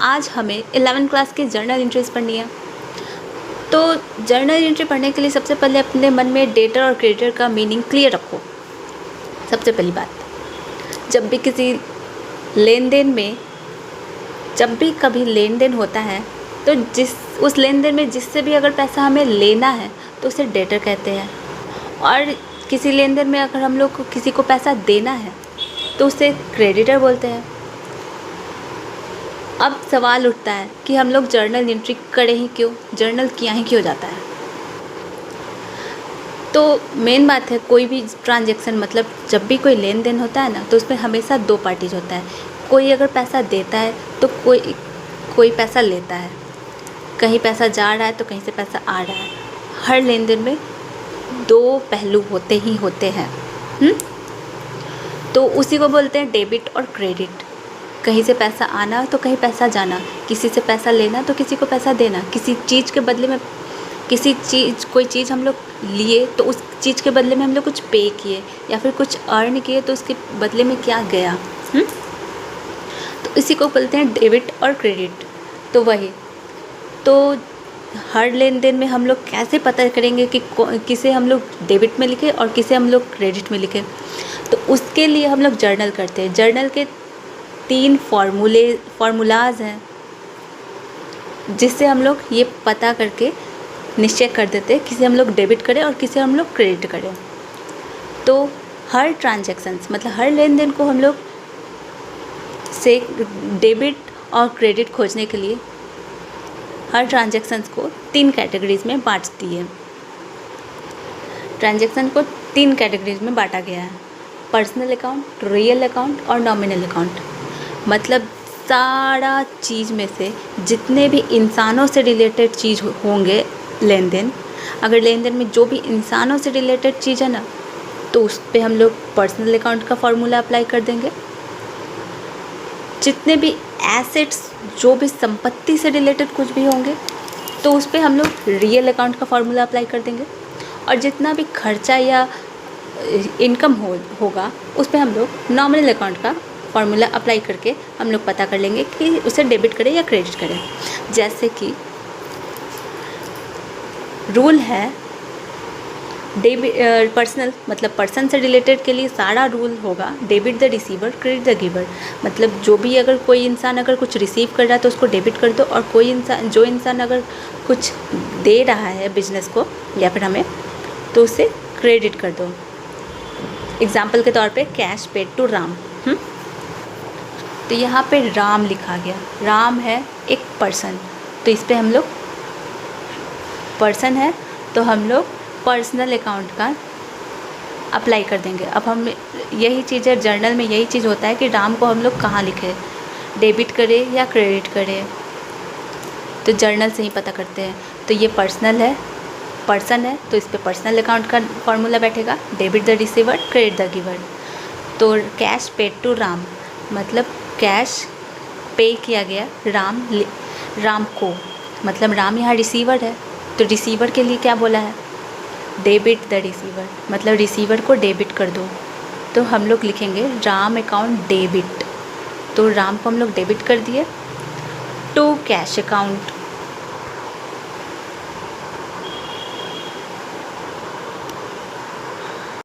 आज हमें 11th class की जर्नल एंट्रीज पढ़नी है। तो जर्नल एंट्री पढ़ने के लिए सबसे पहले अपने मन में डेटर और क्रेडिटर का मीनिंग क्लियर रखो। सबसे पहली बात, जब भी किसी लेन देन में जब भी कभी लेन देन होता है तो उस लेन देन में जिससे भी अगर पैसा हमें लेना है तो उसे डेटर कहते हैं, और किसी लेन देन में अगर हम लोग को किसी को पैसा देना है तो उसे क्रेडिटर बोलते हैं। अब सवाल उठता है कि हम लोग जर्नल एंट्री करें ही क्यों, जर्नल किया ही क्यों जाता है। तो मेन बात है, कोई भी ट्रांजैक्शन मतलब जब भी कोई लेन देन होता है ना तो उसमें हमेशा दो पार्टीज होता है। कोई अगर पैसा देता है तो कोई पैसा लेता है। कहीं पैसा जा रहा है तो कहीं से पैसा आ रहा है। हर लेन देन में दो पहलू होते ही होते हैं। तो उसी को बोलते हैं डेबिट और क्रेडिट। कहीं से पैसा आना तो कहीं पैसा जाना, किसी से पैसा लेना तो किसी को पैसा देना, किसी चीज़ के बदले में कोई चीज़ हम लोग लिए तो उस चीज़ के बदले में हम लोग कुछ पे किए या फिर कुछ अर्न किए तो उसके बदले में क्या गया। तो इसी को बोलते हैं डेबिट और क्रेडिट। तो वही तो हर लेन देन में हम लोग कैसे पता करेंगे कि किसे हम लोग डेबिट में लिखे और किसे हम लोग क्रेडिट में लिखे। तो उसके लिए हम लोग जर्नल करते हैं। जर्नल के 3 फार्मूलाज हैं जिससे हम लोग ये पता करके निश्चय कर देते हैं किसे हम लोग डेबिट करें और किसे हम लोग क्रेडिट करें। तो हर ट्रांजैक्शंस मतलब हर लेन देन को हम लोग से डेबिट और क्रेडिट खोजने के लिए हर ट्रांजैक्शंस को 3 कैटेगरीज में बांट दिए। ट्रांजैक्शन को 3 कैटेगरीज में बांटा गया है, पर्सनल अकाउंट, रियल अकाउंट और नॉमिनल अकाउंट। मतलब सारा चीज़ में से जितने भी इंसानों से रिलेटेड चीज़ होंगे लेन देन, अगर लेन देन में जो भी इंसानों से रिलेटेड चीज़ है ना तो उस पर हम लोग पर्सनल अकाउंट का फॉर्मूला अप्लाई कर देंगे। जितने भी एसेट्स जो भी संपत्ति से रिलेटेड कुछ भी होंगे तो उस पर हम लोग रियल अकाउंट का फॉर्मूला अप्लाई कर देंगे, और जितना भी खर्चा या इनकम होगा उस पर हम लोग नॉमिनल अकाउंट का फॉर्मूला अप्लाई करके हम लोग पता कर लेंगे कि उसे डेबिट करें या क्रेडिट करें। जैसे कि रूल है पर्सनल मतलब पर्सन से रिलेटेड के लिए सारा रूल होगा debit the receiver credit the giver. मतलब जो भी अगर कोई इंसान अगर कुछ रिसीव कर रहा है तो उसको डेबिट कर दो, और जो इंसान अगर कुछ दे रहा है बिजनेस को या फिर हमें तो उसे क्रेडिट कर दो। एग्जाम्पल के तौर पे कैश पेड टू राम। तो यहाँ पे राम लिखा गया, राम है एक पर्सन, तो इस पर हम लोग पर्सन है तो हम लोग पर्सनल अकाउंट का अप्लाई कर देंगे। अब हम यही चीज़ है, जर्नल में यही चीज़ होता है कि राम को हम लोग कहाँ लिखें, डेबिट करें या क्रेडिट करें, तो जर्नल से ही पता करते हैं। तो ये पर्सन है तो इस पर पर्सनल अकाउंट का फॉर्मूला बैठेगा, debit the receiver credit the giver. तो कैश पेड टू राम मतलब कैश पे किया गया राम को, मतलब राम यहाँ रिसीवर है तो रिसीवर के लिए क्या बोला है, डेबिट द रिसीवर मतलब रिसीवर को डेबिट कर दो। तो हम लोग लिखेंगे राम अकाउंट डेबिट, तो राम को हम लोग डेबिट कर दिए टू कैश अकाउंट,